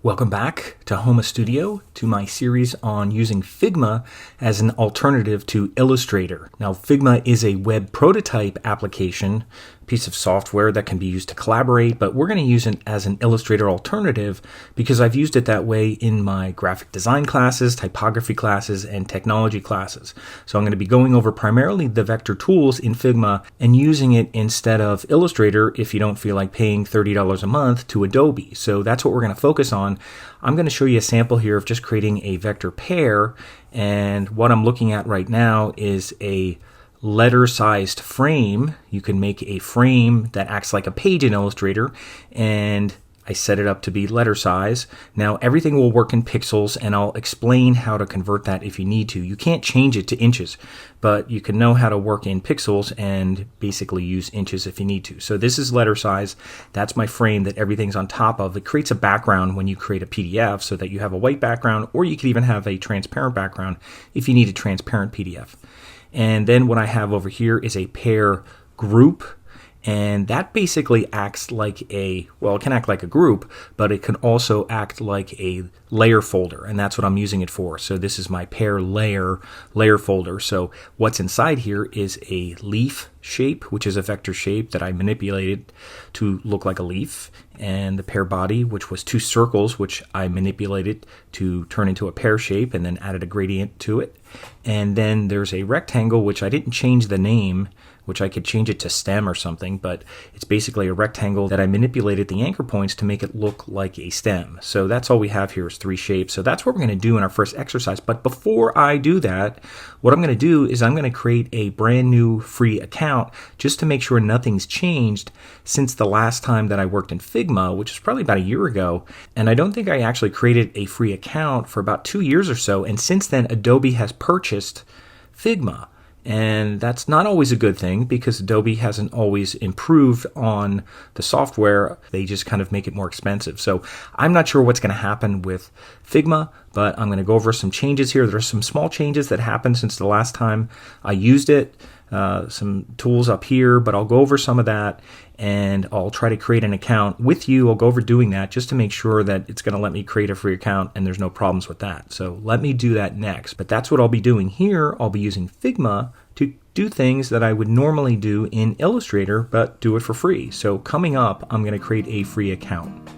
Welcome back to Homa Studio, to my series on using Figma as an alternative to Illustrator. Now, Figma is a web prototype application, piece of software that can be used to collaborate, but we're going to use it as an Illustrator alternative because I've used it that way in my graphic design classes, typography classes, and technology classes. So I'm going to be going over primarily the vector tools in Figma and using it instead of Illustrator if you don't feel like paying $30 a month to Adobe. So that's what we're going to focus on. I'm going to show you a sample here of just creating a vector pair, and what I'm looking at right now is a letter-sized frame. You can make a frame that acts like a page in Illustrator, and I set it up to be letter size. Now everything will work in pixels, and I'll explain how to convert that if you need to. You can't change it to inches, but you can know how to work in pixels and basically use inches if you need to. So this is letter size. That's my frame that everything's on top of. It creates a background when you create a PDF so that you have a white background, or you could even have a transparent background if you need a transparent PDF. And then what I have over here is a pair group, and that basically acts like it can act like a group, but it can also act like a layer folder, and that's what I'm using it for. So this is my pair layer folder. So what's inside here is a leaf shape, which is a vector shape that I manipulated to look like a leaf, and the pair body, which was two circles, which I manipulated to turn into a pear shape and then added a gradient to it. And then there's a rectangle, which I didn't change the name, which I could change it to stem or something, but it's basically a rectangle that I manipulated the anchor points to make it look like a stem. So that's all we have here is three shapes. So that's what we're going to do in our first exercise. But before I do that, what I'm going to do is I'm going to create a brand new free account just to make sure nothing's changed since the last time that I worked in Figma, which is probably about a year ago. And I don't think I actually created a free account for about 2 years or so. And since then, Adobe has purchased Figma. And that's not always a good thing because Adobe hasn't always improved on the software. They just kind of make it more expensive. So I'm not sure what's going to happen with Figma, but I'm going to go over some changes here. There are some small changes that happened since the last time I used it. Some tools up here, but I'll go over some of that, and I'll try to create an account with you. I'll go over doing that just to make sure that it's going to let me create a free account and there's no problems with that. So let me do that next. But that's what I'll be doing here. I'll be using Figma to do things that I would normally do in Illustrator, but do it for free. So coming up, I'm going to create a free account.